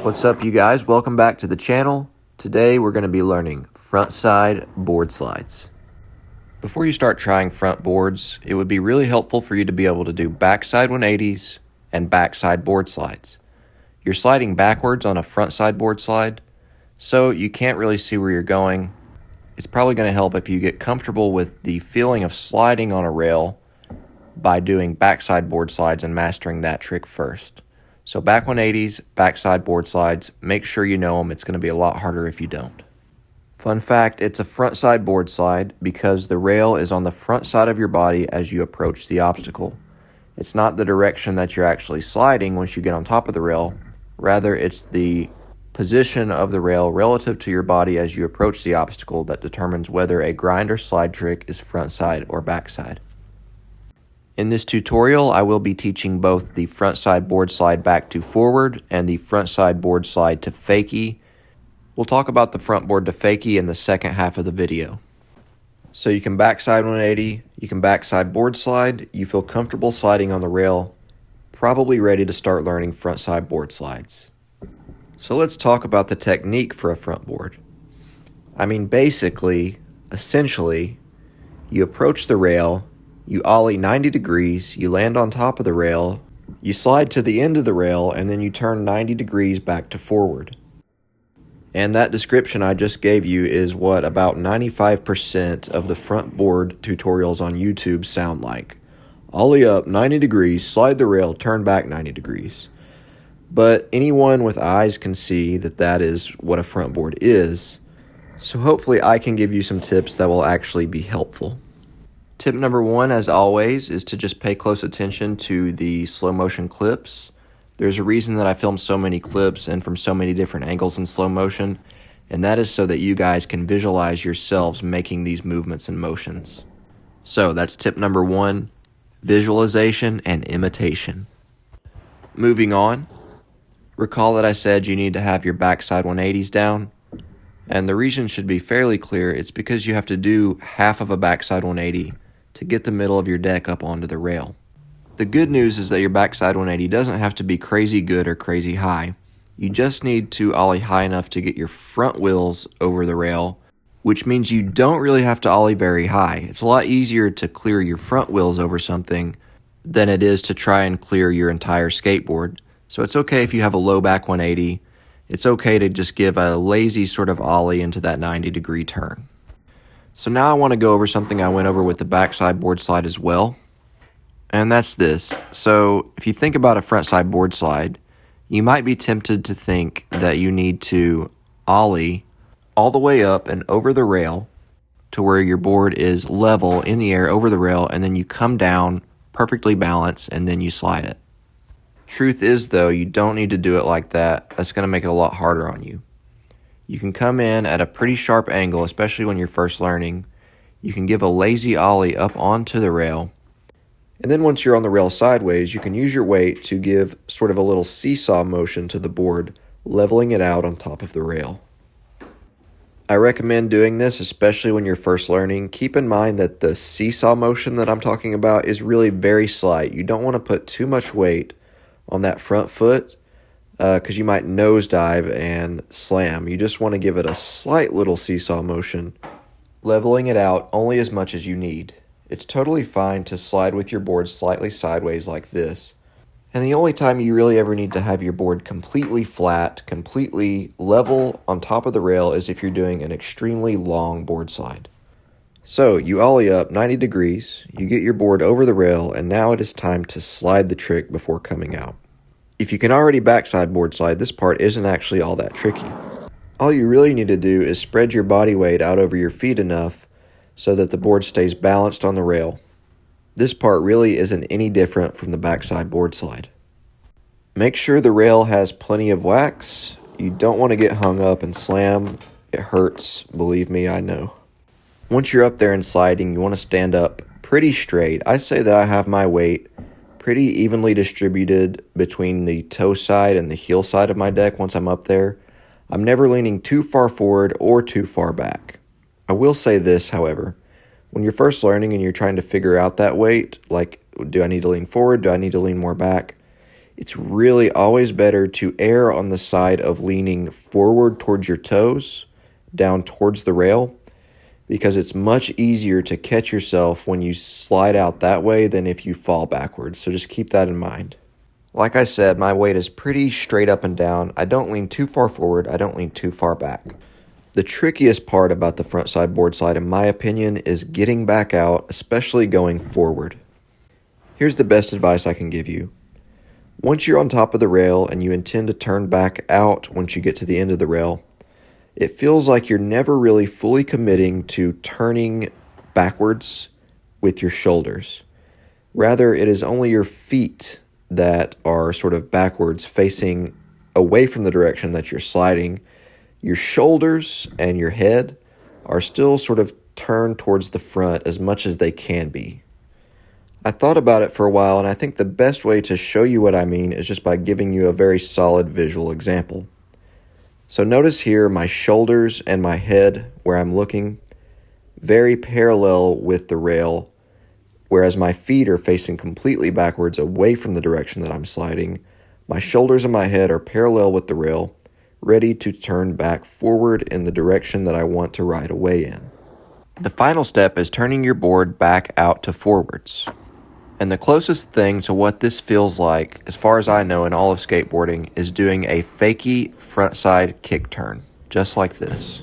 What's up, you guys? Welcome back to the channel. Today we're going to be learning frontside board slides. Before you start trying front boards, it would be really helpful for you to be able to do backside 180s and backside board slides. You're sliding backwards on a frontside board slide, so you can't really see where you're going. It's probably going to help if you get comfortable with the feeling of sliding on a rail by doing backside board slides and mastering that trick first. So back 180s, backside board slides, make sure you know them. It's going to be a lot harder if you don't. Fun fact, it's a frontside board slide because the rail is on the front side of your body as you approach the obstacle. It's not the direction that you're actually sliding once you get on top of the rail. Rather, it's the position of the rail relative to your body as you approach the obstacle that determines whether a grind or slide trick is frontside or backside. In this tutorial, I will be teaching both the frontside board slide back to forward and the frontside board slide to fakie. We'll talk about the front board to fakie in the second half of the video. So you can backside 180, you can backside board slide, you feel comfortable sliding on the rail, probably ready to start learning frontside board slides. So let's talk about the technique for a front board. Essentially, you approach the rail, you ollie 90 degrees, you land on top of the rail, you slide to the end of the rail, and then you turn 90 degrees back to forward. And that description I just gave you is what about 95% of the front board tutorials on YouTube sound like. Ollie up 90 degrees, slide the rail, turn back 90 degrees. But anyone with eyes can see that that is what a front board is. So hopefully I can give you some tips that will actually be helpful. Tip number one, as always, is to just pay close attention to the slow motion clips. There's a reason that I film so many clips and from so many different angles in slow motion, and that is so that you guys can visualize yourselves making these movements and motions. So that's tip number one, visualization and imitation. Moving on, recall that I said you need to have your backside 180s down, and the reason should be fairly clear. It's because you have to do half of a backside 180 to get the middle of your deck up onto the rail. The good news is that your backside 180 doesn't have to be crazy good or crazy high. You just need to ollie high enough to get your front wheels over the rail, which means you don't really have to ollie very high. It's a lot easier to clear your front wheels over something than it is to try and clear your entire skateboard. So it's okay if you have a low back 180. It's okay to just give a lazy sort of ollie into that 90-degree turn. So now I want to go over something I went over with the backside board slide as well, and that's this. So if you think about a frontside board slide, you might be tempted to think that you need to ollie all the way up and over the rail to where your board is level in the air over the rail, and then you come down perfectly balanced and then you slide it. Truth is, though, you don't need to do it like that. That's going to make it a lot harder on you. You can come in at a pretty sharp angle, especially when you're first learning. You can give a lazy ollie up onto the rail. And then once you're on the rail sideways, you can use your weight to give sort of a little seesaw motion to the board, leveling it out on top of the rail. I recommend doing this, especially when you're first learning. Keep in mind that the seesaw motion that I'm talking about is really very slight. You don't want to put too much weight on that front foot because you might nosedive and slam. You just want to give it a slight little seesaw motion, leveling it out only as much as you need. It's totally fine to slide with your board slightly sideways like this. And the only time you really ever need to have your board completely flat, completely level on top of the rail is if you're doing an extremely long board slide. So you ollie up 90 degrees, you get your board over the rail, and now it is time to slide the trick before coming out. If you can already backside board slide, this part isn't actually all that tricky. All you really need to do is spread your body weight out over your feet enough so that the board stays balanced on the rail. This part really isn't any different from the backside board slide. Make sure the rail has plenty of wax. You don't want to get hung up and slam. It hurts, believe me, I know. Once you're up there and sliding, you want to stand up pretty straight. I say that I have my weight pretty evenly distributed between the toe side and the heel side of my deck once I'm up there. I'm never leaning too far forward or too far back. I will say this, however. When you're first learning and you're trying to figure out that weight, like, do I need to lean forward? Do I need to lean more back? It's really always better to err on the side of leaning forward towards your toes, down towards the rail, because it's much easier to catch yourself when you slide out that way than if you fall backwards. So just keep that in mind. Like I said, my weight is pretty straight up and down. I don't lean too far forward. I don't lean too far back. The trickiest part about the front side board slide, in my opinion, is getting back out, especially going forward. Here's the best advice I can give you. Once you're on top of the rail and you intend to turn back out once you get to the end of the rail, it feels like you're never really fully committing to turning backwards with your shoulders. Rather, it is only your feet that are sort of backwards, facing away from the direction that you're sliding. Your shoulders and your head are still sort of turned towards the front as much as they can be. I thought about it for a while, and I think the best way to show you what I mean is just by giving you a very solid visual example. So notice here my shoulders and my head, where I'm looking, very parallel with the rail, whereas my feet are facing completely backwards away from the direction that I'm sliding. My shoulders and my head are parallel with the rail, ready to turn back forward in the direction that I want to ride away in. The final step is turning your board back out to forwards. And the closest thing to what this feels like, as far as I know in all of skateboarding, is doing a Fakie frontside kick turn, just like this.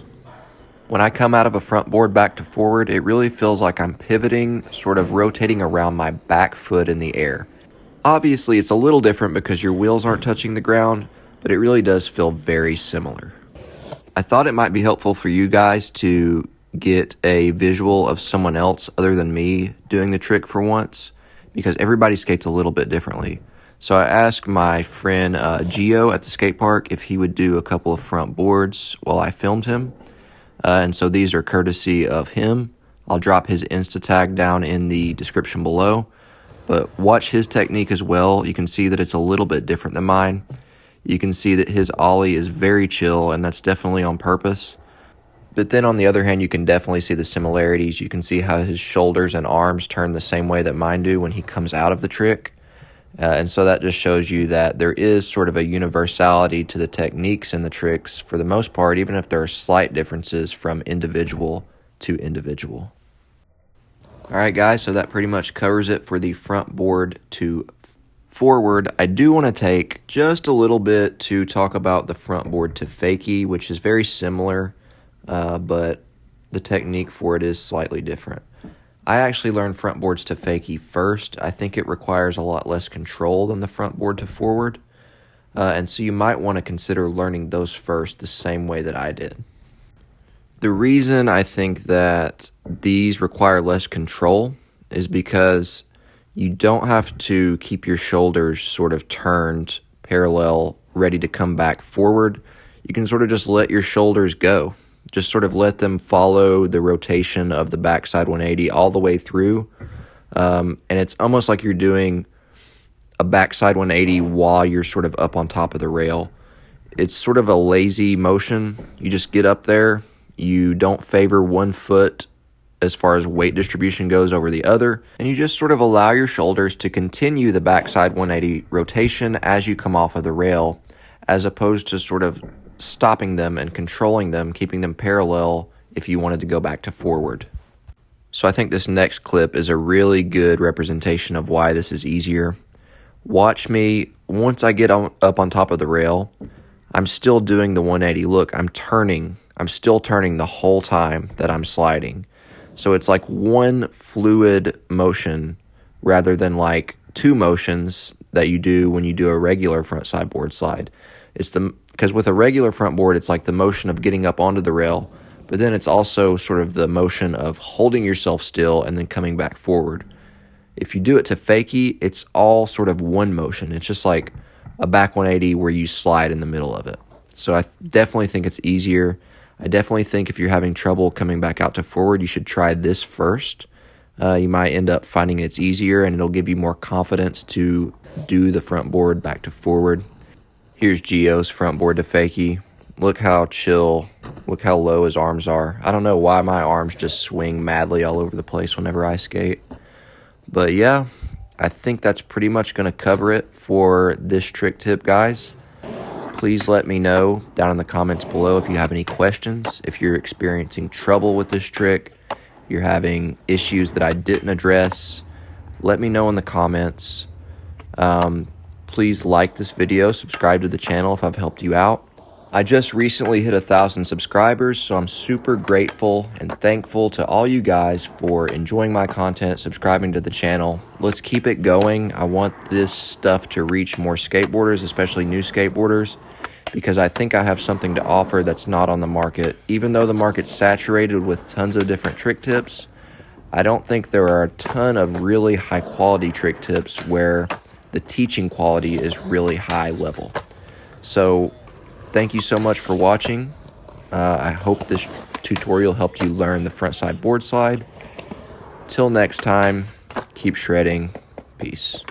When I come out of a front board back to forward, it really feels like I'm pivoting, sort of rotating around my back foot in the air. Obviously, it's a little different because your wheels aren't touching the ground, but it really does feel very similar. I thought it might be helpful for you guys to get a visual of someone else other than me doing the trick for once, because everybody skates a little bit differently. So I asked my friend Gio at the skate park if he would do a couple of front boards while I filmed him. And so these are courtesy of him. I'll drop his Insta tag down in the description below. But watch his technique as well. You can see that it's a little bit different than mine. You can see that his ollie is very chill, and that's definitely on purpose. But then on the other hand, you can definitely see the similarities. You can see how his shoulders and arms turn the same way that mine do when he comes out of the trick. And so that just shows you that there is sort of a universality to the techniques and the tricks for the most part, even if there are slight differences from individual to individual. All right, guys, so that pretty much covers it for the front board to forward. I do want to take just a little bit to talk about the front board to fakie, which is very similar. But the technique for it is slightly different. I actually learned front boards to fakie first. I think it requires a lot less control than the front board to forward. And so you might want to consider learning those first the same way that I did. The reason I think that these require less control is because you don't have to keep your shoulders sort of turned parallel, ready to come back forward. You can sort of just let your shoulders go. Just sort of let them follow the rotation of the backside 180 all the way through. And it's almost like you're doing a backside 180 while you're sort of up on top of the rail. It's sort of a lazy motion. You just get up there. You don't favor one foot as far as weight distribution goes over the other. And you just sort of allow your shoulders to continue the backside 180 rotation as you come off of the rail, as opposed to sort of stopping them and controlling them, keeping them parallel if you wanted to go back to forward. So I think this next clip is a really good representation of why this is easier. Watch me. Once I get up on top of the rail, I'm still doing the 180. Look, I'm still turning the whole time that I'm sliding. So it's like one fluid motion rather than like two motions that you do when you do a regular front side board slide. Because with a regular front board, it's like the motion of getting up onto the rail, but then it's also sort of the motion of holding yourself still and then coming back forward. If you do it to fakie, it's all sort of one motion. It's just like a back 180 where you slide in the middle of it. So I definitely think it's easier. I definitely think if you're having trouble coming back out to forward, you should try this first. You might end up finding it's easier, and it'll give you more confidence to do the front board back to forward. Here's Gio's front board to fakie. Look how chill, look how low his arms are. I don't know why my arms just swing madly all over the place whenever I skate. But yeah, I think that's pretty much going to cover it for this trick tip, guys. Please let me know down in the comments below if you have any questions, if you're experiencing trouble with this trick, you're having issues that I didn't address. Let me know in the comments. Please like this video, subscribe to the channel if I've helped you out. I just recently hit 1,000 subscribers, so I'm super grateful and thankful to all you guys for enjoying my content, subscribing to the channel. Let's keep it going. I want this stuff to reach more skateboarders, especially new skateboarders, because I think I have something to offer that's not on the market. Even though the market's saturated with tons of different trick tips, I don't think there are a ton of really high quality trick tips where the teaching quality is really high level. So thank you so much for watching. I hope this tutorial helped you learn the frontside board slide. Till next time, keep shredding. Peace.